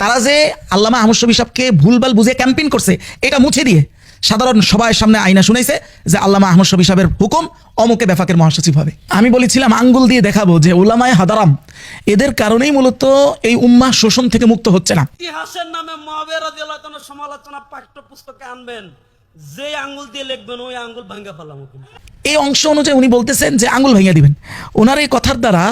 তারা যে আল্লামা আহমদ শফী সাহেবকে ভুলভাল বুঝে ক্যাম্পেইন করছে এটা মুছে দিয়ে সাধারণ সবাই সামনে আয়না শুনাইছে যে আল্লামা আহমদ শফী সাহেবের হুকুম অমুকে বেফাকের মহাসচিব হবে। আমি বলেছিলাম আঙ্গুল দিয়ে দেখাবো যে উলামায়ে হাদারাম এদের কারণেই মূলত এই উম্মাহ শোষণ থেকে মুক্ত হচ্ছে না। ইতিহাসের নামে মুআবিয়া রাদিয়াল্লাহু তাআলার সমালোচনা পাঠ্যপুস্তকে আনবেন, যে আঙ্গুল দিয়ে লিখবেন ওই আঙ্গুল ভাঙা ফেলাম। এই অংশ অনুযায়ী উনি বলতেছেন যে আঙ্গুল ভেঙে দিবেন। ওনার এই কথার দ্বারা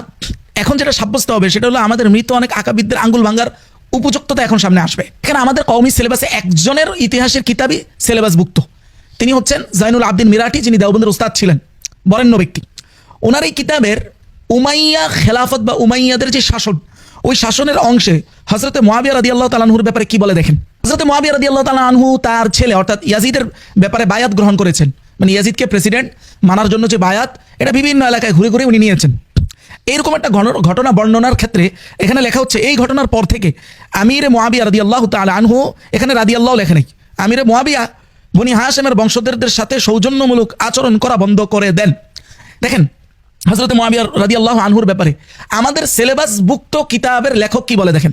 এখন যেটা সাব্যস্ত হবে সেটা হলো আমাদের মৃত অনেক আকাবিদদের আঙ্গুল ভাঙার উপযুক্ততা এখন সামনে আসবে। এখানে আমাদের কওমি সিলেবাসে একজনের ইতিহাসের কিতাবই সিলেবাসভুক্ত, তিনি হচ্ছেন জাইনুল আবদিন মিরাটি, যিনি দেওবন্দের উস্তাদ ছিলেন, বরেণ্য ব্যক্তি। ওনার এই কিতাবের উমাইয়া খেলাফত বা উমাইয়াদের যে শাসন, ওই শাসনের অংশে হযরতে মুআবিয়া রাদিয়াল্লাহু তাআলা আনহুর ব্যাপারে কি বলে দেখেন। হযরতে মুআবিয়া রাদিয়াল্লাহু তাআলা আনহু তার ছেলে অর্থাৎ ইয়াজিদের ব্যাপারে বায়াত গ্রহণ করেছেন, মানে ইয়াজিদকে প্রেসিডেন্ট মানার জন্য যে বায়াত, এটা বিভিন্ন এলাকায় ঘুরে ঘুরে উনি নিয়েছেন। এইরকম একটা ঘটনা বর্ণনার ক্ষেত্রে এখানে লেখা হচ্ছে এই ঘটনার পর থেকে আমিরে মুআবিয়া রাদিয়াল্লাহু তাআলা আনহু, এখানে রাদিয়াল্লাহু লেখে নাই, আমিরে মুআবিয়া বনি হাশেমের বংশধরদের সাথে সৌজন্যমূলক আচরণ করা বন্ধ করে দেন। দেখেন হযরত মুআবিয়া রাদিয়াল্লাহু আনহুর ব্যাপারে আমাদের সিলেবাসভুক্ত কিতাবের লেখক কি বলে দেখেন।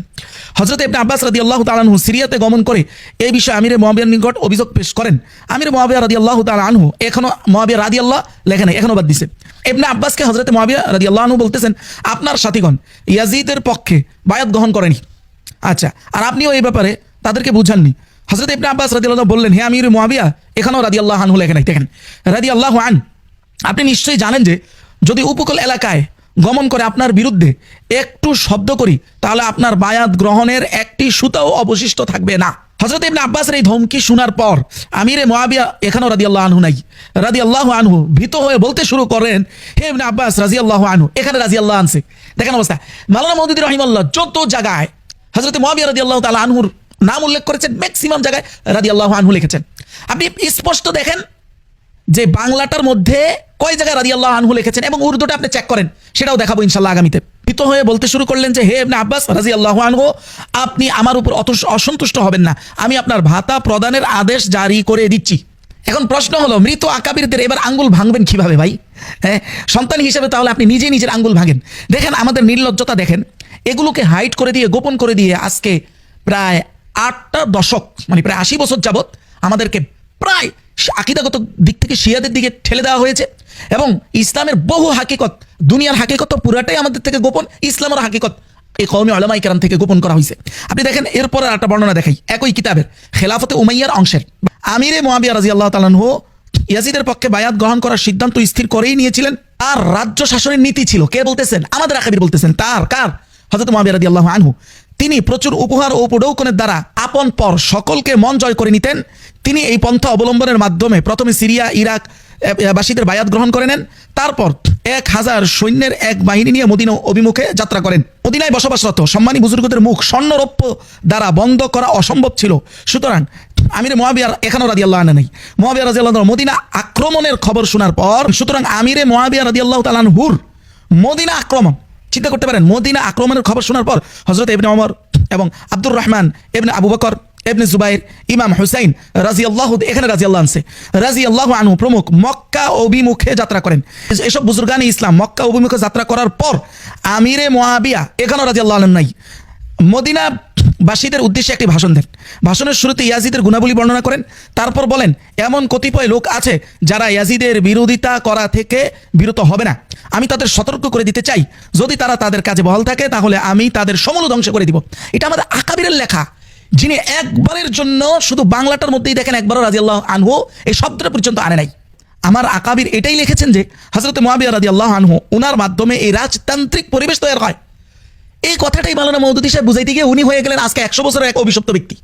হযরত ইবনে আব্বাস রাদিয়াল্লাহু তাআলা আনহু সিরিয়াতে গমন করে এই বিষয়ে আমিরে মুআবিয়ার নিকট অভিযোগ পেশ করেন। আমিরে মুআবিয়া রাদিয়াল্লাহু তাআলা আনহু এখনো মুআবিয়া রাদিয়াল্লাহু লেখে নাই, এখনো বাদ দিছে। ইবনে আব্বাসকে হযরত মুআবিয়া রাদিয়াল্লাহু আনহু বলতেছেন আপনার সাথীগণ ইয়াজিদের পক্ষে বায়াত গ্রহণ করেনি, আচ্ছা, আর আপনিও এই ব্যাপারে তাদেরকে বুঝাননি। হযরত ইবনে আব্বাস রাদিয়াল্লাহু বললেন, হে আমির মুআবিয়া, এখনও রাদিয়াল্লাহু আনহু লেখে নাই। দেখেন রাদিয়াল্লাহু আন, আপনি নিশ্চয়ই জানেন যে যদি উপকূল এলাকায় গমন করে আপনার বিরুদ্ধে একটু শব্দ করি তাহলে আপনার বায়াত গ্রহণের একটি সুতাও অবশিষ্ট থাকবে না। হযরত ইবনে আব্বাসের এই ধমকি শোনার পর আমিরে মুআবিয়া এখনও রাদিয়াল্লাহু আনহু নাই। রাদিয়াল্লাহু আনহু ভীত হয়ে বলতে শুরু করেন, হে ইবনে আব্বাস রাদিয়াল্লাহু আনহু, এখানে রাদিয়াল্লাহু আনছে। দেখেন অবস্থা। মাওলানা মওদুদী রাহিমাহুল্লাহ যত জায়গায় হযরত মুআবিয়া রাদিয়াল্লাহু তাআলা আনহুর নাম উল্লেখ করেছেন, ম্যাক্সিমাম জায়গায় রাদিয়াল্লাহু আনহু লিখেছেন। আপনি স্পষ্ট দেখেন যে বাংলাটার মধ্যে কয় জায়গায় রাদিয়াল্লাহু আনহু লিখেছেন এবং উর্দুটা আপনি চেক করেন, সেটাও দেখাবো ইনশাআল্লাহ আগামীতে। ভীত হয়ে বলতে শুরু করলেন যে হে ইবনে আব্বাস রাদিয়াল্লাহু আনহু, আপনি আমার উপর অসন্তুষ্ট হবেন না, আমি আপনার ভাতা প্রদানের আদেশ জারি করে দিচ্ছি। এখন প্রশ্ন হলো, মৃত আকাবিরদের এবার আঙ্গুল ভাঙবেন কিভাবে ভাই? হ্যাঁ, সন্তান হিসেবে তাহলে আপনি নিজেই নিজের আঙ্গুল ভাঙেন। দেখেন আমাদের নির্লজ্জতা দেখেন, এগুলোকে হাইড করে দিয়ে গোপন করে দিয়ে আজকে প্রায় 8টা দশক, মানে প্রায় 80 বছর যাবত আমাদেরকে প্রায় আকীদাগত দিক থেকে শিয়াদের দিকে ঠেলে দেওয়া হয়েছে এবং ইসলামের বহু হাকিকত, দুনিয়ার হাকিকত পুরাটাই আমাদের থেকে গোপন, ইসলামের হাকিকত এই কওমি উলামায়ে কেরাম থেকে গোপন করা হয়েছে। আপনি দেখেন এরপরে একটা বর্ণনা দেখাই একই কিতাবের খেলাফতে উমাইয়ার অংশের। আমিরে মুআবিয়া রাদিয়াল্লাহু তাআলা আনহু ইয়াজিদের পক্ষে বায়াত গ্রহণ করার সিদ্ধান্ত স্থির করেই নিয়েছিলেন। আর রাজ্য শাসনের নীতি ছিল, কে বলতেছেন? আমাদের আকাবির বলতেছেন। তার কার? হযরত মুআবিয়া রাদিয়াল্লাহু আনহু। তিনি প্রচুর উপহার ও উপঢৌকনের দ্বারা আপন পর সকলকে মন জয় করে নিতেন। তিনি এই পন্থা অবলম্বনের মাধ্যমে প্রথমে সিরিয়া ইরাক বাসীদের বায়াত গ্রহণ করে নেন, তারপর 1000 সৈন্যের এক বাহিনী নিয়ে মদিনা অভিমুখে যাত্রা করেন। মদিনায় বসবাসরত সম্মানী বুজুর্গদের মুখ স্বর্ণরৌপ্য দ্বারা বন্ধ করা অসম্ভব ছিল, সুতরাং আমিরে মুআবিয়ার এখনও রাদিয়াল্লাহু আনহু নেই। মুআবিয়া রাদিয়াল্লাহু আনহু মদিনা আক্রমণের খবর শোনার পর, সুতরাং আমিরে মুআবিয়া রাদিয়াল্লাহু তাআলা আনহুর মদিনা আক্রমণ, চিন্তা করতে পারেন, মদিনা আক্রমণের খবর শোনার পর হযরত ইবনে ওমর এবং আব্দুর রহমান ইবনে আবু বকর ইবনে জুবাইর, ইমাম হুসাইন রাদিয়াল্লাহু, এখানে রাদিয়াল্লাহু আনছে, রাদিয়াল্লাহু আনহু প্রমুখ মক্কা অভিমুখে যাত্রা করেন। এসব বুজুর্গানে ইসলাম মক্কা অভিমুখে যাত্রা করার পর আমিরে মুআবিয়া এখানেও রাদিয়াল্লাহু আনহু নাই, মদিনা বাসীদের উদ্দেশ্যে একটি ভাষণ দেন। ভাষণের শুরুতে ইয়াজিদের গুণাবলী বর্ণনা করেন, তারপর বলেন এমন কতিপয় লোক আছে যারা ইয়াজিদের বিরোধিতা করা থেকে বিরত হবে না। আমি তাদের সতর্ক করে দিতে চাই, যদি তারা তাদের কাজে বহাল থাকে তাহলে আমি তাদের সমূল ধ্বংস করে দিব। এটা আমাদের আকাবিরের লেখা, যিনি একবারের জন্য শুধু বাংলাটার মধ্যেই দেখেন একবারও রাদিয়াল্লাহু আনহু এই শব্দটা পর্যন্ত আনে নাই। আমার আকাবির এটাই লিখেছেন যে হযরত মুআবিয়া রাদিয়াল্লাহু আনহু ওনার মাধ্যমে এই রাজতান্ত্রিক পরিবেশ তৈরি হয়। এই কথাটাই মাওলানা মওদুদী সাহেব বুঝাইতে গিয়ে উনি হয়ে গেলেন আজকে 100 বছরের এক অভিশপ্ত ব্যক্তি।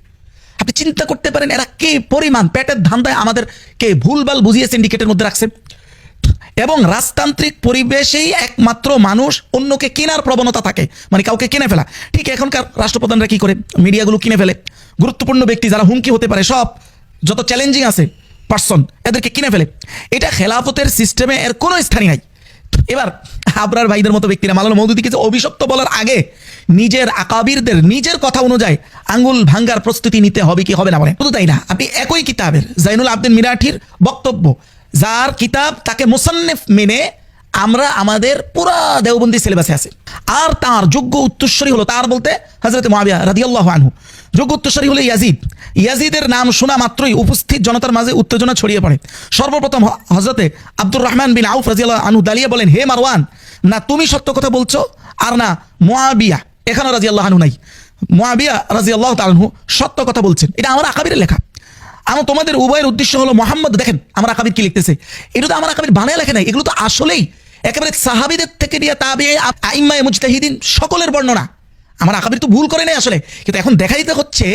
আপনি চিন্তা করতে পারেন এরা কি পরিমাণ পেটের ধান্দায় আমাদেরকে ভুলভাল বুঝিয়ে সিন্ডিকেটের মধ্যে রাখছে। এবং রাজতান্ত্রিক পরিবেশেই একমাত্র মানুষ অন্যকে কেনার প্রবণতা থাকে, মানে কাউকে কিনে ফেলা। ঠিক এখনকার রাষ্ট্রপ্রধানরা কি করে? মিডিয়াগুলো কিনে ফেলে, গুরুত্বপূর্ণ ব্যক্তি যারা হুমকি হতে পারে, সব যত চ্যালেঞ্জিং আছে পার্সন, এদেরকে কিনে ফেলে। এটা খেলাফতের সিস্টেমে এর কোনো স্থানই নাই। এবার আবরার ভাইদের মতো ব্যক্তিরা মাওলানা মওদুদীকে যে অভিশপ্ত বলার আগে নিজের আকাবিরদের নিজের কথা অনুযায়ী আঙ্গুল ভাঙ্গার প্রস্তুতি নিতে হবে কি হবে না বলেন? শুধু তাই না, আপনি একই কিতাবের জাইনুল আবদিন মিরাটির বক্তব্য, যার কিতাব তাকে মুসান্নিফ মেনে আমরা আমাদের পুরা দেওবন্দি সিলেবাসে আছে। আর তার যোগ্য উত্তরসূরি হলো, তার বলতে হযরত মুআবিয়া রাদিয়াল্লাহু আনহু, যোগ্য উত্তরসূরি হলো ইয়াজিদ। ইয়াজিদের নাম শোনা মাত্রই উপস্থিত জনতার মাঝে উত্তেজনা ছড়িয়ে পড়ে। সর্বপ্রথম হযরতে আব্দুর রহমান বিন আউফ রাদিয়াল্লাহু আনহু দাঁড়িয়ে বলেন, হে মারওয়ান, না তুমি সত্য কথা বলছো আর না মুআবিয়া, এখানে রাদিয়াল্লাহু আনহু নাই, মুআবিয়া রাদিয়াল্লাহু তাআলা আনহু সত্য কথা বলছেন। এটা আমার আকাবিরের লেখা। আমার তোমাদের উভয়ের উদ্দেশ্য হলো মোহাম্মদ, দেখেন আমার আকাবির কি লিখতেছে, এটা তো আমার আকাবির বানায় লেখে নাই, এগুলো তো আসলেই একেবারে সাহাবীদের থেকে নিয়ে তাবিঈ আইম্মায়ে মুজতাহিদিন সকলের বর্ণনা। আমার আকাবির তো ভুল করে নাই আসলে, কিন্তু এখন দেখা দিতে হচ্ছে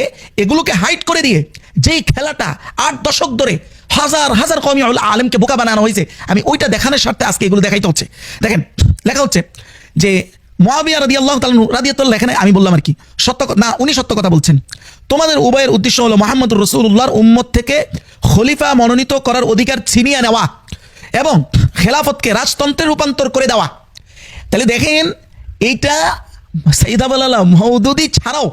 এগুলোকে হাইড করে দিয়ে যেই খেলাটা 8 দশক ধরে হাজার হাজার কওমি আলেমকে বোকা বানানো হয়েছে, আমি ওইটা দেখানোর স্বার্থে আজকে এগুলো দেখাইতে হচ্ছে। দেখেন লেখা হচ্ছে যে মুআবিয়া রাদিয়াল্লাহু তাআলা রাদিয়াতুল্লাহ, এখানে আমি বললাম আর কি সত্য না, উনি সত্য কথা বলছেন। তোমাদের উভয়ের উদ্দেশ্য হলো মুহাম্মদুর রাসূলুল্লাহর উম্মত থেকে খলিফা মনোনীত করার অধিকার ছিনিয়ে নেওয়া এবং খেলাফতকে রাজতন্ত্রে রূপান্তর করে দেওয়া। তাহলে দেখেন এইটা সৈয়দ আবুল আলা মওদুদী ছাড়াও,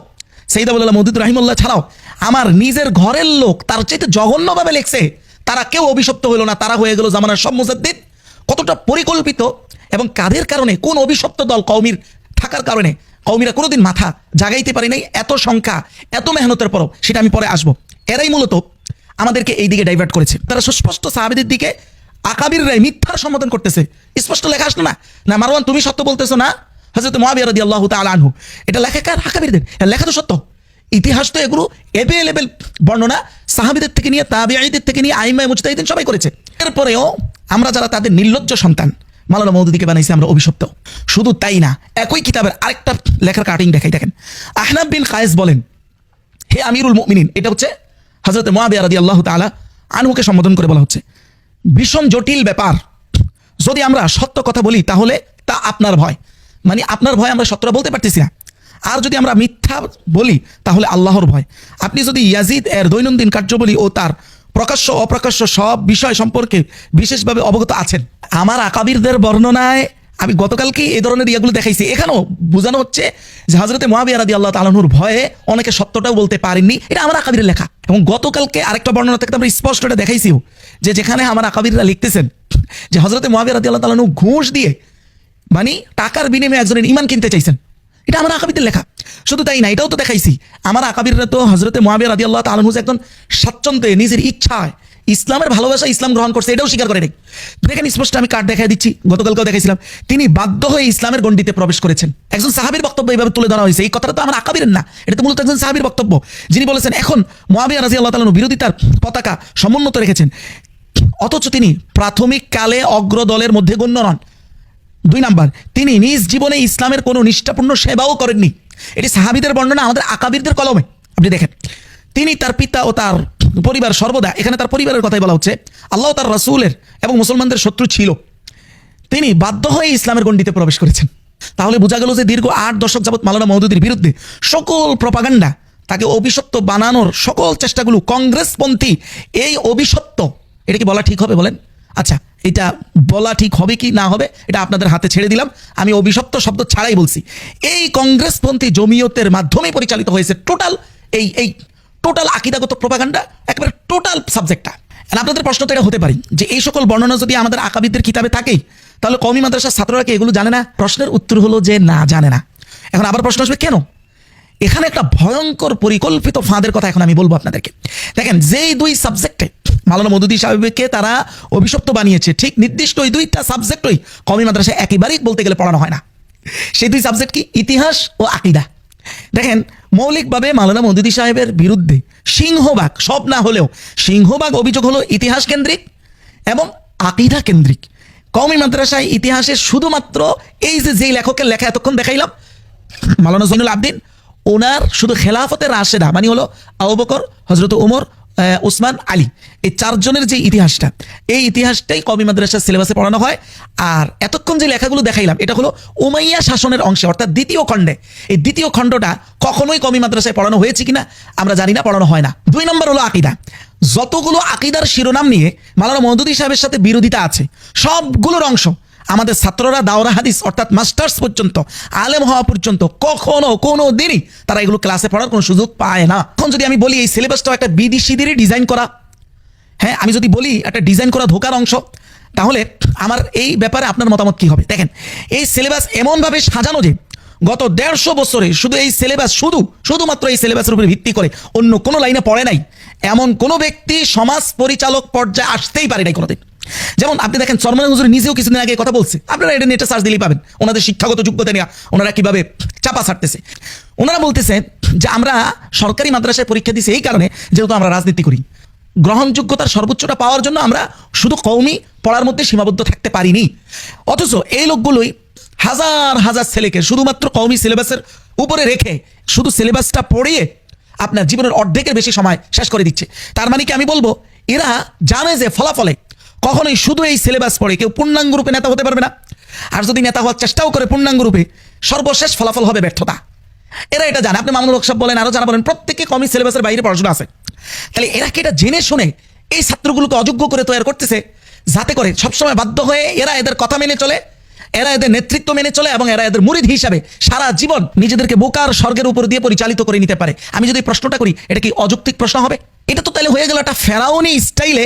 সৈয়দ আবুল আলা মওদুদী রাহিমাহুল্লাহ ছাড়াও আমার নিজের ঘরের লোক তার চাইতে জঘন্যভাবে লিখছে। তারা কেউ অভিশপ্ত হলো না, তারা হয়ে গেল জামানার সব মুজাদ্দিদ। কতটা পরিকল্পিত এবং কাদের কারণে, কোন অভিশপ্ত দল কওমির থাকার কারণে কওমিরা কোনোদিন মাথা জাগাইতে পারে নাই, এত সংখ্যা এত মেহনতের পরও, সেটা আমি পরে আসবো। এরাই মূলত আমাদেরকে এই দিকে ডাইভার্ট করেছে। তারা সুস্পষ্ট সাহাবীদের দিকে আকাবিররাই মিথ্যার সম্বোধন করতেছে। স্পষ্ট লেখা আসলো না, না মারওয়ান তুমি সত্য বলতেছো না, হযরত মুআবিয়া রাদিয়াল্লাহু তাআলা আনহু, এটা লেখা কার? আকাবিরদের। লেখা তো সত্য, ইতিহাস তো এগুলো এভেলেবেল বর্ণনা সাহাবীদের থেকে নিয়ে তাবিঈদের থেকে নিয়ে আইম্মায়ে মুজতাহিদিন সবাই করেছে। এরপরেও আমরা যারা তাদের নির্লজ্জ সন্তান মাওলানা মওদুদীকে বানাইছে আমরা অভিশপ্ত। শুধু তাই না, একই কিতাবের আরেকটা লেখার কাটিং দেখাই, দেখেন আহনাব বিন কায়েস বলেন, হে আমিরুল মুমিনিন, এটা হচ্ছে হযরত মুআবিয়া রাদিয়াল্লাহু তাআলা আনহুকে সম্বোধন করে বলা হচ্ছে, ভীষণ জটিল ব্যাপার। যদি আমরা সত্য কথা বলি তাহলে তা আপনার ভয়, মানে আপনার ভয় আমরা সত্যটা বলতে পারতেছি না, আর যদি আমরা মিথ্যা বলি তাহলে আল্লাহর ভয়। আপনি যদি ইয়াজিদ এর দৈনন্দিন কার্যাবলী ও তার প্রকাশ্য অপ্রকাশ্য সব বিষয় সম্পর্কে বিশেষভাবে অবগত আছেন, আমার আকাবিরদের বর্ণনায় আমি গতকালকে এই ধরনের ইয়াগুলো দেখাইছি, এখানেও বোঝানো হচ্ছে যে হযরতে মুআবিয়া রাদিয়াল্লাহু তাআলা আনহুর ভয়ে অনেকে সত্যটাও বলতে পারেননি। এটা আমার আকাবিরের লেখা। এবং গতকালকে আরেকটা বর্ণনা থেকে আমরা স্পষ্ট এটা দেখাইছিও যে যেখানে আমার আকাবিররা লিখতেছেন যে হযরতে মুআবিয়া রাদিয়াল্লাহু তাআলা আনহু ঘুষ দিয়ে, মানে টাকার বিনিময়ে একজনের ঈমান কিনতে চাইছেন, এটা আমার আকাবিরদের লেখা। শুধু তাই না, এটাও তো দেখাইছি আমার আকাবিররা তো হযরতে মুআবিয়া রাদিয়াল্লাহু তাআলা আনহু একজন স্বাচ্ছন্দ্যে নিজের ইচ্ছায় ইসলামের ভালোবাসা ইসলাম গ্রহণ করছে, এটাও স্বীকার করে নেই। দেখেন স্পষ্ট আমি কার্ড দেখাই দিচ্ছি, গতকালকেও দেখাইছিলাম, তিনি বাধ্য হয়ে ইসলামের গণ্ডিতে প্রবেশ করেছেন। একজন সাহাবীর বক্তব্য এইভাবে তুলে ধরা হয়েছে, এই কথাটা তো আমার আকাবিরের না, এটা তো মূলত একজন সাহাবীর বক্তব্য, যিনি বলেছেন এখন মুআবিয়া রাদিয়াল্লাহু তাআলা বিরোধিতার পতাকা সমুন্নত রেখেছেন, অথচ তিনি প্রাথমিক কালে অগ্রদলের মধ্যে গণ্য নন। 2 নাম্বার, তিনি নিজ জীবনে ইসলামের কোনো নিষ্ঠাপূর্ণ সেবাও করেননি। এটি সাহাবীদের বর্ণনা, আমাদের আকাবিরদের কলমে। আপনি দেখেন তিনি তার পিতা ও তার পরিবার সর্বদা, এখানে তার পরিবারের কথাই বলা হচ্ছে, আল্লাহ তার রাসূলের এবং মুসলমানদের শত্রু ছিল, তিনি বাধ্য হয়ে ইসলামের গণ্ডিতে প্রবেশ করেছেন। তাহলে বোঝা গেল যে দীর্ঘ 8 দশক যাবৎ মাওলানা মওদুদীর বিরুদ্ধে সকল প্রপাগান্ডা, তাকে অভিশপ্ত বানানোর সকল চেষ্টাগুলো কংগ্রেসপন্থী এই অভিশপ্ত, এটা কি বলা ঠিক হবে বলেন? আচ্ছা, এটা বলা ঠিক হবে কি না হবে এটা আপনাদের হাতে ছেড়ে দিলাম, আমি অভিশপ্ত শব্দ ছাড়াই বলছি। এই কংগ্রেসপন্থী জমিয়তের মাধ্যমে পরিচালিত হয়েছে টোটাল এই টোটাল আকীদাগত প্রপাগান্ডা, একেবারে টোটাল সাবজেক্টটা। আপনাদের প্রশ্ন তো এটা হতে পারে যে এই সকল বর্ণনা যদি আমাদের আকাবিরদের কিতাবে থাকেই তাহলে কওমি মাদ্রাসার ছাত্ররা কি এগুলো জানে না? প্রশ্নের উত্তর হলো যে না, জানে না। এখন আবার প্রশ্ন আসবে কেন? এখানে একটা ভয়ঙ্কর পরিকল্পিত ফাঁদের কথা এখন আমি বলবো আপনাদেরকে। দেখেন যেই 2 সাবজেক্টে মাওলানা মওদুদী সাহেবকে তারা অভিশপ্ত বানিয়েছে, ঠিক নির্দিষ্ট ওই 2টা সাবজেক্টই কওমি মাদ্রাসায় একেবারেই বলতে গেলে পড়ানো হয় না। সেই 2 সাবজেক্ট কি? ইতিহাস ও আকীদা। দেখেন মৌলিকভাবে মাওলানা মওদুদী সাহেবের বিরুদ্ধে সিংহভাগ, সব না হলেও সিংহভাগ অভিযোগ হলো ইতিহাস কেন্দ্রিক এবং আকীদা কেন্দ্রিক। কওমি মাদ্রাসায় ইতিহাসে শুধুমাত্র এই যেই লেখকের লেখা এতক্ষণ দেখাইলাম, মাওলানা জৈনুল আবদিন, ওনার শুধু খেলাফতের রাশেদা মানে হলো আবু বকর, হযরত ওমর, উসমান, আলী, এই 4 জনের যে ইতিহাসটা, এই ইতিহাসটাই কওমি মাদ্রাসার সিলেবাসে পড়ানো হয়। আর এতক্ষণ যে লেখাগুলো দেখাইলাম এটা হলো উমাইয়া শাসনের অংশে, অর্থাৎ 2য় খণ্ডে। এই 2য় খণ্ডটা কখনোই কওমি মাদ্রাসায় পড়ানো হয়েছে কিনা আমরা জানি না, পড়ানো হয় না। 2 নম্বর হলো আকীদা। যতগুলো আকীদার শিরোনাম নিয়ে মাওলানা মওদুদী সাহেবের সাথে বিরোধিতা আছে, সবগুলোর অংশ আমাদের ছাত্ররা দাওরা হাদিস অর্থাৎ মাস্টার্স পর্যন্ত, আলেম হওয়া পর্যন্ত কখনো কোনো দিনই তারা এগুলো ক্লাসে পড়ার কোনো সুযোগ পায় না। এখন যদি আমি বলি এই সিলেবাসটাও একটা বিদেশিদেরই ডিজাইন করা, হ্যাঁ আমি যদি বলি একটা ডিজাইন করা ধোকার অংশ, তাহলে আমার এই ব্যাপারে আপনার মতামত কি হবে? দেখেন, এই সিলেবাস এমনভাবে সাজানো যে গত 150 বছরে শুধু এই সিলেবাস শুধুমাত্র এই সিলেবাসের উপরে ভিত্তি করে অন্য কোনো লাইনে পড়ে নাই এমন কোনো ব্যক্তি সমাজ পরিচালক পর্যায়ে আসতেই পারে নাই কোনোদিন। যেমন আপনি দেখেন চরমনাই হুজুর নিজেও কিছুদিন আগে কথা বলছে, আপনারা এটা নেটে সার্চ দিলেই পাবেন ওনাদের শিক্ষাগত যোগ্যতা নিয়ে ওনারা কিভাবে চাপা ছাড়তেছে। ওনারা বলতেছে যে আমরা সরকারি মাদ্রাসায় পরীক্ষা দিছি এই কারণে যেহেতু আমরা রাজনীতি করি, গ্রহণযোগ্যতার সর্বোচ্চটা পাওয়ার জন্য আমরা শুধু কওমি পড়ার মধ্যে সীমাবদ্ধ থাকতে পারিনি। অথচ এই লোকগুলোই হাজার হাজার ছেলেকে শুধুমাত্র কওমি সিলেবাসের উপরে রেখে শুধু সিলেবাসটা পড়িয়ে আপনার জীবনের অর্ধেকের বেশি সময় শেষ করে দিচ্ছে। তার মানে কি আমি বলবো এরা জানে যে ফলাফলে কখনোই শুধু এই সিলেবাস পড়ে কেউ পূর্ণাঙ্গ রূপে নেতা হতে পারবে না, আর যদি নেতা হওয়ার চেষ্টাও করে পূর্ণাঙ্গ রূপে সর্বশেষ ফলাফল হবে ব্যর্থতা। এরা এটা জানে। আপনি মামুনুল হক সাহেব বলেন, আরো যারা বলেন, প্রত্যেকে কওমি সিলেবাসের বাইরে পড়াশোনা আছে। তাহলে এরা কি এটা জেনে শুনে এই ছাত্রগুলোকে অযোগ্য করে তৈরি করতেছে, যাতে করে সবসময় বাধ্য হয়ে এরা এদের কথা মেনে চলে, এরা এদের নেতৃত্ব মেনে চলে এবং এরা এদের মুরিদ হিসাবে সারা জীবন নিজেদেরকে বোকার স্বর্গের উপর দিয়ে পরিচালিত করে নিতে পারে। আমি যদি প্রশ্নটা করি, এটা কি অযৌক্তিক প্রশ্ন হবে? এটা তো তাহলে হয়ে গেল একটা ফেরাউনি স্টাইলে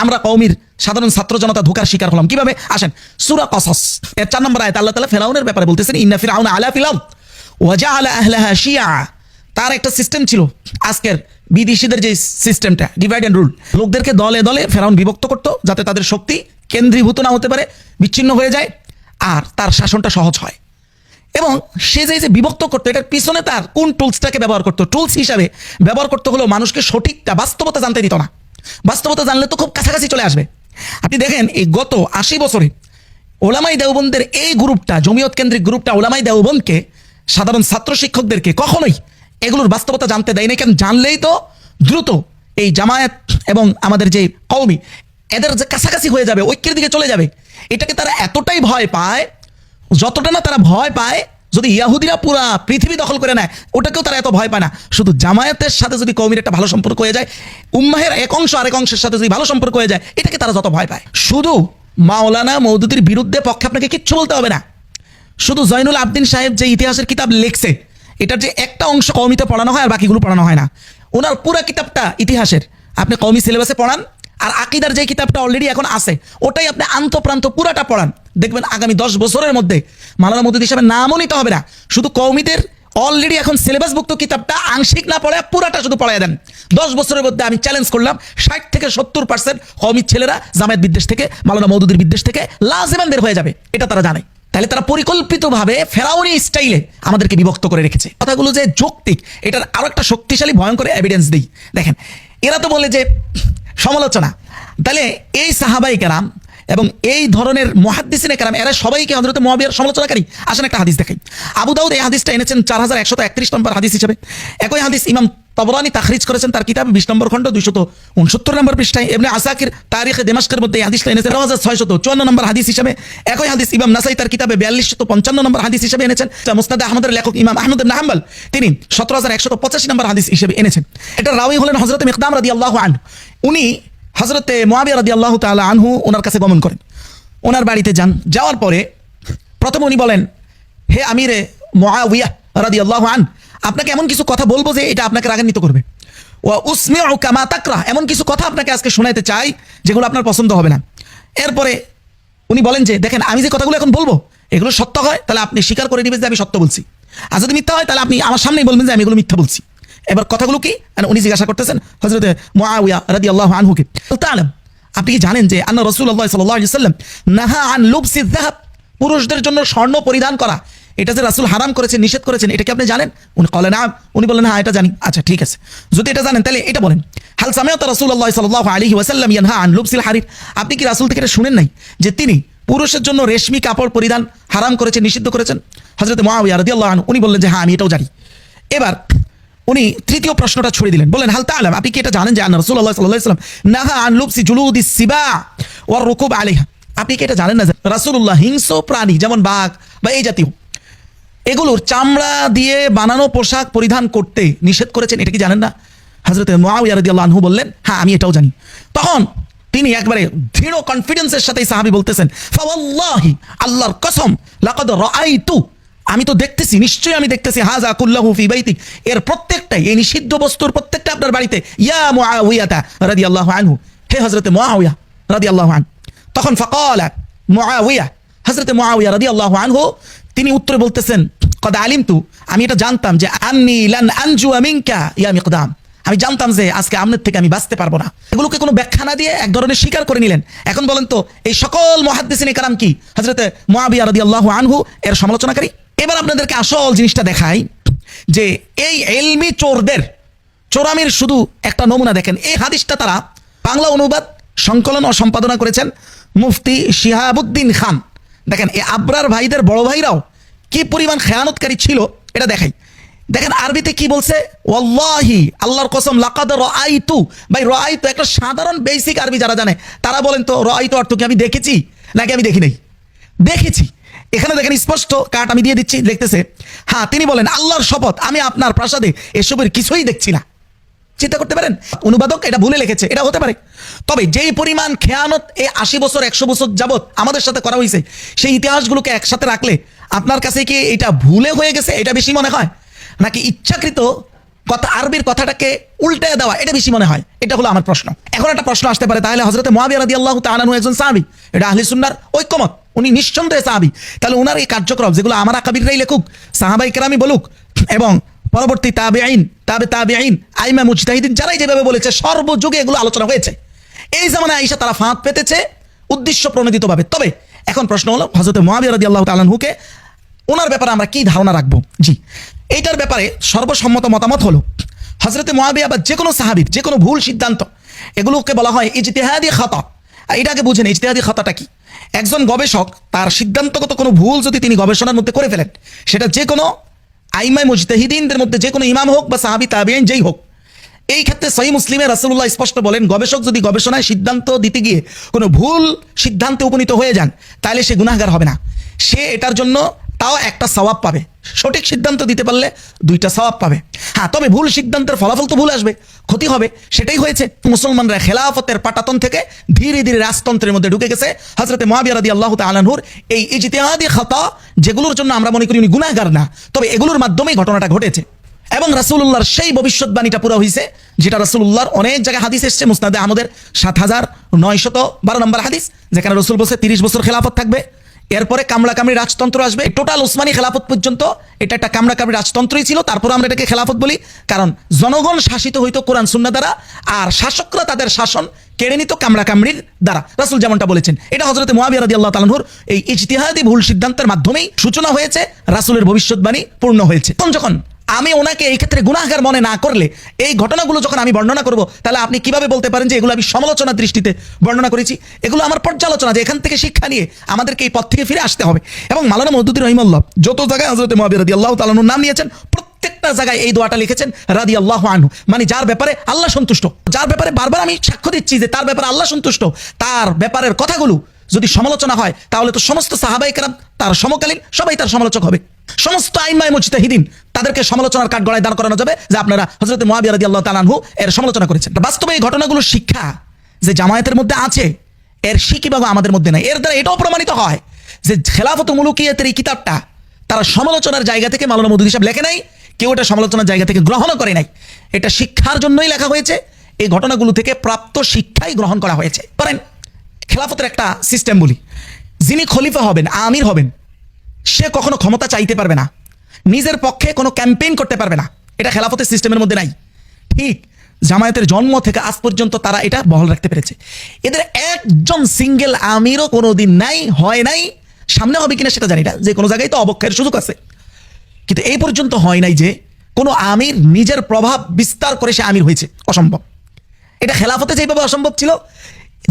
আমরা কওমির সাধারণ ছাত্র জনতা ধোকার শিকার হলাম। কিভাবে? আসেন সূরা কসস এর 4 নম্বর আয়াতে আল্লাহ তাআলা ফেরাউনের ব্যাপারে বলতেছেন, ইন্না ফিরআউনা আলা ফিল আরদ ওয়া জাআলা আহলাহা শিয়া। তার একটা সিস্টেম ছিল, আজকের বিদেশিদের যে সিস্টেমটা, ডিভাইড এন্ড রুল। লোকদেরকে দলে দলে ফেরাউন বিভক্ত করত যাতে তাদের শক্তি কেন্দ্রীভূত না হতে পারে, বিচ্ছিন্ন হয়ে যায় আর তার শাসনটা সহজ হয়। এবং সে যে বিভক্ত করতো, এটার পিছনে তার কোন টুলসটাকে ব্যবহার করতো, টুলস হিসাবে ব্যবহার করতে হলো মানুষকে সঠিকটা বাস্তবতা জানতে দিত না। বাস্তবতা জানলে তো খুব কাছাকাছি চলে আসবে। আপনি দেখেন এই গত 80 বছরে ওলামাই দেওবন্দের এই গ্রুপটা, জমিয়ত কেন্দ্রিক গ্রুপটা ওলামাই দেওবন্দকে সাধারণ ছাত্র শিক্ষকদেরকে কখনোই এগুলোর বাস্তবতা জানতে দেয় না। কেন? জানলেই তো দ্রুত এই জামায়াত এবং আমাদের যে কওমি এদের যে কাছাকাছি হয়ে যাবে, ঐক্যের দিকে চলে যাবে। এটাকে তারা এতটাই ভয় পায়, যতটা না তারা ভয় পায় যদি ইয়াহুদিরা পুরা পৃথিবী দখল করে নেয়, ওটাকেও তারা এত ভয় পায় না। শুধু জামায়াতের সাথে যদি কওমির একটা ভালো সম্পর্ক হয়ে যায়, উম্মাহের এক অংশ আরেক অংশের সাথে যদি ভালো সম্পর্ক হয়ে যায়, এটাকে তারা যত ভয় পায়। শুধু মাওলানা মওদুদির বিরুদ্ধে পক্ষে আপনাকে কিচ্ছু বলতে হবে না। শুধু জয়নুল আবদিন সাহেব যে ইতিহাসের কিতাব লিখছে, এটার যে একটা অংশ কওমিতে পড়ানো হয় আর বাকিগুলো পড়ানো হয় না। ওনার পুরা কিতাবটা ইতিহাসের আপনি কওমি সিলেবাসে পড়ান, আর আকিদার যে কিতাবটা অলরেডি এখন আছে ওটাই আপনি আন্তঃপ্রান্ত পুরাটা পড়ান। দেখবেন আগামী 10 বছরের মধ্যে মাওলানা মওদুদি হিসাবে নামও নিতে হবে না। শুধু কওমিদের অলরেডি এখন সিলেবাসভুক্ত কিতাবটা আংশিক না পড়ে পুরাটা শুধু পড়াই দেন। 10 বছরের মধ্যে আমি চ্যালেঞ্জ করলাম 60 থেকে 70% কওমির ছেলেরা জামায়াত বিদ্বেষ থেকে, মাওলানা মওদুদির বিদ্বেষ থেকে লাজিমান বের হয়ে যাবে। এটা তারা জানে। তাহলে তারা পরিকল্পিতভাবে ফেরাউনি স্টাইলে আমাদেরকে বিভক্ত করে রেখেছে। কথাগুলো যে যৌক্তিক, এটার আরো একটা শক্তিশালী ভয়ঙ্কর এভিডেন্স দিই। দেখেন, এরা তো বলে যে সমালোচনা, তাহলে এই সাহাবাই কেরাম এবং এই ধরনের মুহাদ্দিসিনে কেরাম এরা সবাইকে হযরত মুআবিয়ার সমালোচনাকারী। আসেন একটা হাদিস দেখাই। আবু দাউদ এই হাদিসটা এনেছেন 4131 নম্বর হাদিস হিসেবে। একই হাদিস ইমাম তাবরানী তাখরিজ করেছেন তার কিতাব 20 নম্বর খণ্ড 269 নম্বর পৃষ্ঠায়। ইবনে আসাকির তারিখে দিমাশকের মধ্যে এই হাদিসটা এনেছেন 9654 নম্বর হাদিস হিসেবে। একই হাদিস ইমাম নাসাই তার কিতাবে 4255 নম্বর হাদিস হিসেবে এনেছেন। মুসনাদ আহমদের লেখক ইমাম আহমদ ইবনে হাম্বল তিনি 17185 নম্বর হাদিস হিসেবে এনেছেন। এটা রাওয়ী হলেন হযরত মিকদাম রাদিয়াল্লাহু আনহু। উনি হযরতে মুআবিয়া রাদিয়াল্লাহু তাআলা আনহু ওনার কাছে গমন করেন। ওনার বাড়িতে যান। যাওয়ার পরে প্রথমে উনি বলেন, হে আমিরে মুআবিয়া রাদিয়াল্লাহু আনহু, আপনাকে এমন কিছু কথা বলবো যে এটা আপনাকে রাগান্বিত করবে। ওয়া উসমিউ কামা তাকরাহ, এমন কিছু কথা আপনাকে আজকে শোনাতে চাই যেগুলো আপনার পছন্দ হবে না। এরপরে উনি বলেন যে দেখেন, আমি যে কথাগুলো এখন বলবো এগুলো সত্য হয় তাহলে আপনি স্বীকার করে নেবেন যে আমি সত্য বলছি, আর যদি মিথ্যা হয় তাহলে আপনি আমার সামনেই বলবেন যে আমি এগুলো মিথ্যা বলছি। এবার কথাগুলো কি? উনি জিজ্ঞাসা করতেছেন হযরত মুআবিয়া রাদিয়াল্লাহু আনহুকে, তাআলাম, আপনি কি জানেন যে আন্না রাসূলুল্লাহ সাল্লাল্লাহু আলাইহি ওয়াসাল্লাম নাহা আন লুবসি যাহাব, পুরুষদের জন্য স্বর্ণ পরিধান করা এটা যে রাসূল হারাম করেছেন, নিষেধ করেছেন, এটা কি আপনি জানেন? উনি বলেন না। উনি বলেন হ্যাঁ এটা জানি। আচ্ছা ঠিক আছে, যদি এটা জানেন তাহলে এটা বলেন, হাল সামিআতা রাসূলুল্লাহ সাল্লাল্লাহু আলাইহি ওয়াসাল্লাম ইয়ানহা আন লুবসিল হারির, আপনি কি রাসূল থেকে এটা শুনেন নাই যে তিনি পুরুষের জন্য রেশমি কাপড় পরিধান হারাম করেছেন, নিষিদ্ধ করেছেন? হযরত মুআবিয়া রাদিয়াল্লাহু আনহু উনি বললেন যে হ্যাঁ আমি এটাও জানি। এবার উনি তৃতীয় প্রশ্নটা ছড়িয়ে দিলেন, বলেন হাল তাআলাম, আপনি কি এটা জানেন যে আন্না রাসূলুল্লাহ সাল্লাল্লাহু আলাইহি ওয়াসাল্লাম নাহা আন লুবসি জুলুদিস সিবা ওয়ার রুকুব আলাইহা, আপনি কি এটা জানেন না যে রাসূলুল্লাহ হিংস্র প্রাণী যেমন বাঘ বা এই জাতীয় এগুলোর চামড়া দিয়ে বানানো পোশাক পরিধান করতে নিষেধ করেছেন, এটা কি জানেন না? হযরত মুআবিয়া রাদিয়াল্লাহু আনহু বললেন হ্যাঁ আমি এটাও জানি। তখন তিনি একবারে দৃঢ় কনফিডেন্সের সাথে সাহাবী বলতেছেন, ফাওয়াল্লাহি, আল্লাহর কসম, লাকাদ রাআইতু, আমি তো দেখতেছি, নিশ্চয়ই আমি দেখতেছি, হাযা কুল্লাহু ফি বাইতিক, এর প্রত্যেকটাই, এই নিষিদ্ধ বস্তুর প্রত্যেকটা আপনার বাড়িতে। ইয়া মুআবিয়া রাদিয়াল্লাহু আনহু, হে হযরত মুআবিয়া রাদিয়াল্লাহু আনহু, তখন ফাকালা মুআবিয়া, হযরত মুআবিয়া রাদিয়াল্লাহু আনহু তিনি উত্তরে বলতেছেন, কদ আলিমতু, আমি এটা জানতাম যে আন্নী লান আনজুয়া মিনকা ইয়া মিকদাম, আমি জানতাম যে আজকে আপনার থেকে আমি বাঁচতে পারবো না। এগুলোকে কোনো ব্যাখ্যা না দিয়ে এক ধরনের স্বীকার করে নিলেন। এখন বলেন তো এই সকল মুহাদ্দিসিনে কেরাম কি হযরত মুআবিয়া রাদিয়াল্লাহু আনহু এর সমালোচনাকারী? এবার আপনাদেরকে আসল জিনিসটা দেখাই যে এই ইলমি চোরদের চোরামির শুধু একটা নমুনা দেখেন। এই হাদিসটা তারা বাংলা অনুবাদ সংকলন ও সম্পাদনা করেছেন মুফতি শিহাবুদ্দিন খান। দেখেন এই আবরার ভাইদের বড় ভাইরাও কি পরিমাণ খেয়ানতকারী ছিল এটা দেখাই। দেখেন আরবিতে কি বলছে, ওয়াল্লাহি, আল্লাহর কসম, লাকাদ রাআইতু। ভাই রাআইতু একটা সাধারণ বেসিক আরবি যারা জানে তারা বলেন তো রাআইতু অর্থ কি আমি দেখেছি নাকি আমি দেখি নাই? দেখেছি। এখানে দেখেন স্পষ্ট কাট আমি দিয়ে দিচ্ছি, লিখতেছে, হ্যাঁ তিনি বলেন আল্লাহর শপথ আমি আপনার প্রাসাদে এসবের কিছুই দেখছি না। চিন্তা করতে পারেন অনুবাদক এটা ভুলে লিখেছে, এটা হতে পারে। তবে যেই পরিমাণ খেয়ানত এই 80 বছর 100 বছর যাবত আমাদের সাথে করা হয়েছে সেই ইতিহাসগুলোকে একসাথে রাখলে আপনার কাছে কি এটা ভুলে হয়ে গেছে এটা বেশি মনে হয় নাকি ইচ্ছাকৃত কথা আরবির কথাটাকে উল্টে দেওয়া এটা বেশি মনে হয়? এটা হলো আমার প্রশ্ন। এখন একটা প্রশ্ন আসতে পারে, তাহলে হযরত মুআবিয়া রাদিয়াল্লাহু তাআলা আনহু একজন সাহাবী, এটা আহলে সুন্নাহর ঐক্যমত, উনি নিঃসন্দেহে সাহাবী, তাহলে ওনার এই কার্যক্রম যেগুলো আমার আকাবিররাই লেখুক, সাহাবায়ে কেরামই বলুক এবং পরবর্তী তাবেঈন তাবেঈন আইমা মুজতাহিদিন যারাই যেভাবে বলেছে সর্বযুগে এগুলো আলোচনা হয়েছে। এই জামানায় আয়েশা তারা ফাঁদ পেতেছে উদ্দেশ্য প্রণোদিতভাবে। তবে এখন প্রশ্ন হলো হযরত মুআবিয়া রাদিয়াল্লাহু তাআলা আনহুকে ওনার ব্যাপারে আমরা কি ধারণা রাখবো? জি, এইটার ব্যাপারে সর্বসম্মত মতামত হলো হযরত মুআবিয়া বা যে কোনো সাহাবীর যে কোনো ভুল সিদ্ধান্ত এগুলোকে বলা হয় ইজতিহাদি খাতা। এটাকে বুঝেন ইজতিহাদি খাতাটা কি? একজন গবেষক তার সিদ্ধান্তগত কোনো ভুল যদি তিনি গবেষণার মধ্যে করে ফেলেন, সেটা যে কোনো আইমায়ে মুজতাহিদিনদের মধ্যে যে কোনো ইমাম হোক বা সাহাবী তাবেঈন যেই হোক, এই ক্ষেত্রে সহিহ মুসলিমে রাসূলুল্লাহ স্পষ্ট বলেন গবেষক যদি গবেষণায় সিদ্ধান্ত দিতে গিয়ে কোনো ভুল সিদ্ধান্তে উপনীত হয়ে যান তাহলে সে গুনাহগার হবে না, সে এটার জন্য তাও একটা সওয়াব পাবে। সঠিক সিদ্ধান্ত দিতে পারলে 2টা সওয়াব পাবে। হ্যাঁ, তবে ভুল সিদ্ধান্তের ফলাফল তো ভুল আসবে, ক্ষতি হবে। সেটাই হয়েছে, মুসলমানরা খেলাফতের পাটাতন থেকে ধীরে ধীরে রাজতন্ত্রের মধ্যে ঢুকে গেছে। হযরত মুআবিয়া রাদিয়াল্লাহু তাআলা আনহুর এই ইজতিহাদি খাতা যেগুলোর জন্য আমরা মনে করি উনি গুনাহগার না, তবে এগুলোর মাধ্যমেই ঘটনাটা ঘটেছে এবং রাসূলুল্লাহর সেই ভবিষ্যৎবাণীটা পুরো হয়েছে যেটা রাসূলুল্লাহর অনেক জায়গায় হাদিস এসেছে। মুসনাদে আহমদের 7912 নম্বর হাদিস, যেখানে রাসূল বলছে 30 বছর খেলাফত থাকবে, এরপরে কামড়াকামড়ি রাজতন্ত্র আসবে। টোটাল উসমানী খেলাফত পর্যন্ত এটা একটা কামড়াকামড়ি রাজতন্ত্রই ছিল। তারপর আমরা এটাকে খেলাফত বলি কারণ জনগণ শাসিত হইতো কোরআন সুন্নাহ দ্বারা, আর শাসকরা তাদের শাসন কেড়ে নিত কামড়াকামড়ির দ্বারা। রাসূল যেমনটা বলেছেন, এটা হযরত মুআবিয়া রাদিয়াল্লাহু তাআলা আনহুর এই ইজতিহাদি ভুল সিদ্ধান্তের মাধ্যমেই সূচনা হয়েছে, রাসূলের ভবিষ্যৎবাণী পূর্ণ হয়েছে। তখন যখন আমি ওনাকে এই ক্ষেত্রে গুনাহগার মনে না করলে এই ঘটনাগুলো যখন আমি বর্ণনা করব, তাহলে আপনি কিভাবে বলতে পারেন যে এগুলো আমি সমালোচনার দৃষ্টিতে বর্ণনা করেছি? এগুলো আমার পর্যালোচনা, যে এখান থেকে শিক্ষা নিয়ে আমাদেরকে এই পথ থেকে ফিরে আসতে হবে। এবং মাওলানা মওদুদী রাহিমাহুল্লাহ যত জায়গায় হযরত মুআবিয়া রাদিয়াল্লাহু তাআলা আনহুর নাম নিয়েছেন প্রত্যেকটা জায়গায় এই দোয়াটা লিখেছেন রাদিয়াল্লাহু আনহু, মানে যার ব্যাপারে আল্লাহ সন্তুষ্ট, যার ব্যাপারে বারবার আমি সাক্ষ্য দিচ্ছি যে তার ব্যাপারে আল্লাহ সন্তুষ্ট, তার ব্যাপারের কথাগুলো যদি সমালোচনা হয় তাহলে তো সমস্ত সাহাবায়ে কেরাম তার সমকালীন সবাই তার সমালোচক হবে। সমস্ত আইমায়ে মুজতাহিদিন তাদেরকে সমালোচনার কাঠগড়ায় দাঁড় করানো যাবে যে আপনারা হযরত মুআবিয়া রাদিয়াল্লাহু তাআলা আনহু এর সমালোচনা করেছেন। বাস্তবে এই ঘটনাগুলোর শিক্ষা যে জামায়াতের মধ্যে আছে এর শিকিভাবে আমাদের মধ্যে নাই। এর দ্বারা এটাও প্রমাণিত হয় যে খেলাফতুল মুলুকিয়াতের এই কিতাবটা তারা সমালোচনার জায়গা থেকে মাওলানা মওদুদী সাহেব লেখে নাই, কেউ এটা সমালোচনার জায়গা থেকে গ্রহণও করে নাই। এটা শিক্ষার জন্যই লেখা হয়েছে, এই ঘটনাগুলো থেকে প্রাপ্ত শিক্ষাই গ্রহণ করা হয়েছে। করেন খেলাফতের একটা সিস্টেম বলি, যিনি খলিফা হবেন, আমির হবেন, সে কখনো ক্ষমতা চাইতে পারবে না, নিজের পক্ষে কোনো ক্যাম্পেইন করতে পারবে না, এটা খেলাফতের সিস্টেমের মধ্যে নাই। ঠিক জামায়াতের জন্ম থেকে আজ পর্যন্ত তারা এটা বহাল রাখতে পেরেছে। এদের একজন সিঙ্গেল আমিরও কোনোদিন নাই, হয় নাই, সামনে হবে কিনা সেটা জানি না, যে কোনো জায়গায় তো অবক্ষয়ের সুযোগ আছে, কিন্তু এই পর্যন্ত হয় নাই যে কোনো আমির নিজের প্রভাব বিস্তার করে সে আমির হয়েছে। অসম্ভব। এটা খেলাফতে যেভাবে অসম্ভব ছিল,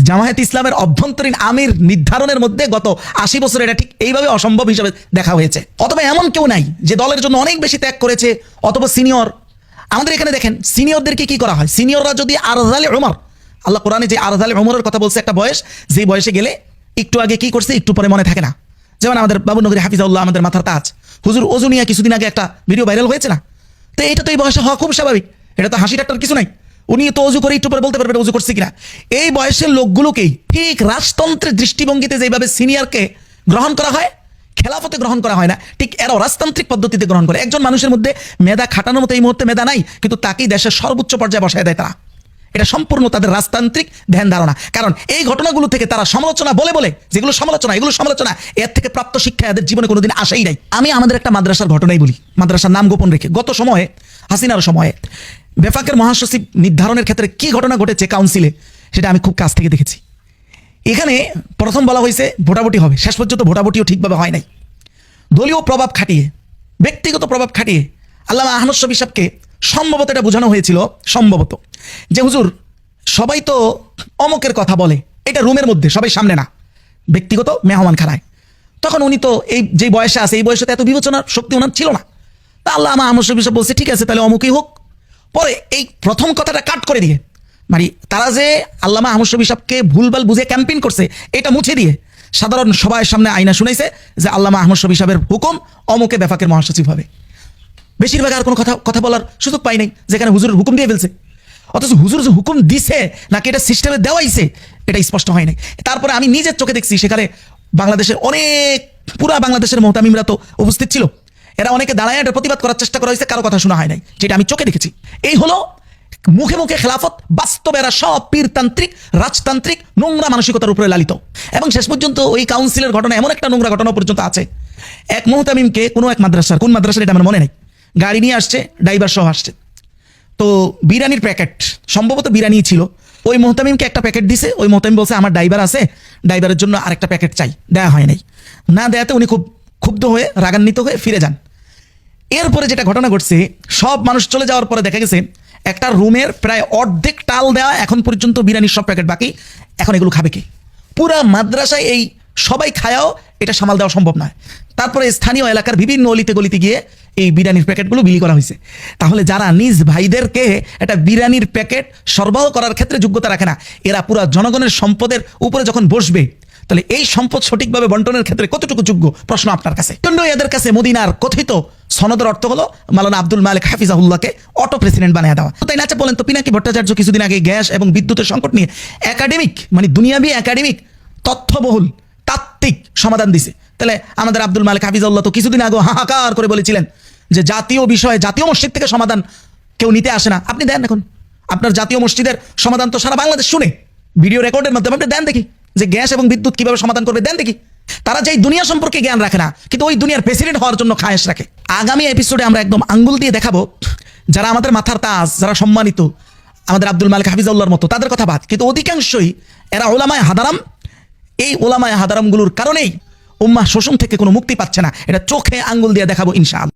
জামায়াত ইসলামের অভ্যন্তরীণ আমির নির্ধারণের মধ্যে গত 80 বছর এটা ঠিক এইভাবে অসম্ভব হিসেবে দেখা হয়েছে। অথবা এমন কেউ নাই যে দলের জন্য অনেক বেশি ত্যাগ করেছে, অথবা সিনিয়র। আমাদের এখানে দেখেন সিনিয়রদেরকে কি করা হয়, সিনিয়ররা যদি আরজালে উমর, আল্লাহ কোরআনে যে আরজালে উমরের কথা বলছে, একটা বয়স, যেই বয়সে গেলে একটু আগে কি করছে একটু পরে মনে থাকে না। যেমন আমাদের বাবুনগরী হাফিজাউল্লাহ, আমাদের মাথার তাজ হুজুর ওজু নিয়ে কিছুদিন আগে একটা ভিডিও ভাইরাল হয়েছে না, তো এটা তো এই বয়সে হওয়া খুব স্বাভাবিক, এটা তো হাসি ঠাট্টার কিছু নাই। উনি তো অজু করে একটু পরে বলতে পারবেন অজু করছে কিনা। এই বয়সের লোকগুলোকেই ঠিক রাজতন্ত্রের দৃষ্টিভঙ্গিতে যেভাবে সিনিয়রকে গ্রহণ করা হয়, খেলাফতে গ্রহণ করা হয় না, ঠিক এরাও রাজতান্ত্রিক পদ্ধতিতে গ্রহণ করে। একজন মানুষের মধ্যে মেধা খাটানোর মতো এই মুহূর্তে মেধা নাই, কিন্তু তাকেই দেশের সর্বোচ্চ পর্যায়ে বসায় দেয় তারা। এটা সম্পূর্ণ তাদের রাজতান্ত্রিক ধ্যান ধারণা। কারণ এই ঘটনাগুলো থেকে তারা সমালোচনা বলে বলে, যেগুলো সমালোচনা, এগুলো সমালোচনা, এর থেকে প্রাপ্ত শিক্ষা এদের জীবনে কোনোদিন আসেই নাই। আমি আমাদের একটা মাদ্রাসার ঘটনাই বলি, মাদ্রাসার নাম গোপন রেখে। গত সময়ে, হাসিনার সময়ে বেফাকের মহাসচিব নির্ধারণের ক্ষেত্রে কি ঘটনা ঘটেছে কাউন্সিলে, সেটা আমি খুব কাছ থেকে দেখেছি। এখানে প্রথম বলা হয়েছে ভোটাভুটি হবে, শেষ পর্যন্ত ভোটাভুটিও ঠিকভাবে হয় নাই। দলীয় প্রভাব খাটিয়ে, ব্যক্তিগত প্রভাব খাটিয়ে আল্লামা আহমদ শফী সাহেবকে সম্ভবত এটা বোঝানো হয়েছিল, সম্ভবত, যে হুজুর সবাই তো অমকের কথা বলে, এটা রুমের মধ্যে, সবাই সামনে না, ব্যক্তিগত মেহমান খানায়। তখন উনি তো এই যে বয়সে আছে, এই বয়সে তো এত বিবেচনার শক্তি ওনার ছিল না। তা আল্লামা আহমদ শফী সাহেব বলছে ঠিক আছে তাহলে অমুকই হোক। পরে এই প্রথম কথাটা কাট করে দিয়ে, মানে তারা যে আল্লামা আহমদ শফী সাহেবকে ভুলভাল বুঝে ক্যাম্পেইন করছে, এটা মুছে দিয়ে সাধারণ সবার সামনে আয়না শুনাইছে যে আল্লামা আহমদ শফী সাহেবের হুকুম অমুকে বেফাকের মহাসচিব হবে। বেশিরভাগ আর কোনো কথা বলার সুযোগ পাই নাই, যেখানে হুজুরের হুকুম দিয়ে ফেলছে। অথচ হুজুর যে হুকুম দিছে নাকি এটা সিস্টেমে দেওয়াইছে, এটা স্পষ্ট হয় নাই। তারপরে আমি নিজের চোখে দেখছি সেখানে বাংলাদেশের অনেক, পুরা বাংলাদেশের মুহতামিমরা তো উপস্থিত ছিল। এরা অনেকে দাঁড়ায় এটা প্রতিবাদ করার চেষ্টা করা হয়েছে, কারো কথা শোনা হয় নাই, যেটা আমি চোখে দেখেছি। এই হলো মুখে মুখে খেলাফত, বাস্তবে এরা সব পীরতান্ত্রিক, রাজতান্ত্রিক, নোংরা মানসিকতার উপরে লালিত। এবং শেষ পর্যন্ত ওই কাউন্সিলের ঘটনা, এমন একটা নোংরা ঘটনা পর্যন্ত আছে, এক মুহতামিমকে কোনো এক মাদ্রাসার, কোন মাদ্রাসার এটা আমার মনে নেই, গাড়ি নিয়ে আসছে, ড্রাইভার সহ আসছে। তো বিরিয়ানির প্যাকেট, সম্ভবত বিরিয়ানি ছিল, ওই মুহতামিমকে একটা প্যাকেট দিছে। ওই মুহতামিম বলছে আমার ড্রাইভার আছে, ড্রাইভারের জন্য আরেকটা প্যাকেট চাই, দেয়া হয় নাই। না দেয়াতে উনি খুব ক্ষুব্ধ হয়ে, রাগান্বিত হয়ে ফিরে যান। এরপরে যেটা ঘটনা ঘটছে, সব মানুষ চলে যাওয়ার পরে দেখা গেছে একটা রুমের প্রায় অর্ধেক টাল দেওয়া, এখন পর্যন্ত বিরিয়ানির সব প্যাকেট বাকি। এখন এগুলো খাবে কে? পুরা মাদ্রাসায় এই সবাই খায়াও এটা সামাল দেওয়া সম্ভব নয়। তারপরে স্থানীয় এলাকার বিভিন্ন অলিতে গলিতে গিয়ে এই বিরিয়ানির প্যাকেটগুলো বিলি করা হয়েছে। তাহলে যারা নিজ ভাইদেরকে একটা বিরিয়ানির প্যাকেট সরবরাহ করার ক্ষেত্রে যোগ্যতা রাখে না, এরা পুরা জনগণের সম্পদের উপরে যখন বসবে, তাহলে এই সম্পদ সঠিকভাবে বন্টনের ক্ষেত্রে কতটুকু যোগ্য? প্রশ্ন আপনার কাছে। জন্য এদের কাছে মদিনার কথিত সনদের অর্থ হলো মাওলানা আব্দুল মালিক হাফিজাহুল্লাহকে অটো প্রেসিডেন্ট বানিয়ে দেওয়া। তাই না? বলেন তো, পিনাকি ভট্টাচার্য কিছুদিন আগে গ্যাস এবং বিদ্যুতের সংকট নিয়ে একাডেমিক, মানে দুনিয়াবি একাডেমিক, তথ্যবহুল, তাত্ত্বিক সমাধান দিছে। তাহলে আমাদের আব্দুল মালিক হাফিজাহুল্লাহ তো কিছুদিন আগে হাহাকার করে বলেছিলেন যে জাতীয় বিষয়ে, জাতীয় মসজিদ থেকে সমাধান কেউ নিতে আসে না। আপনি দেন এখন আপনার জাতীয় মসজিদের সমাধান, তো সারা বাংলাদেশ শুনে, ভিডিও রেকর্ডের মাধ্যমে আপনি দেন দেখি যে গ্যাস এবং বিদ্যুৎ কিভাবে সমাধান করবে, দেন দেখি। তারা যেই দুনিয়া সম্পর্কে জ্ঞান রাখে না, কিন্তু ওই দুনিয়ার প্রেসিডেন্ট হওয়ার জন্য খায়েশ রাখে। আগামী এপিসোডে আমরা একদম আঙ্গুল দিয়ে দেখাবো যারা আমাদের মাথার তাজ, যারা সম্মানিত, আমাদের আব্দুল মালিক হাফিজাহুল্লাহর মতো, তাদের কথা বাদ, কিন্তু অধিকাংশই এরা ওলামায়ে হাদারাম। এই ওলামায়ে হাদারামগুলোর কারণেই উম্মাহ শোষণ থেকে কোনো মুক্তি পাচ্ছে না। এটা চোখে আঙ্গুল দিয়ে দেখাবো ইনশাআল্লাহ।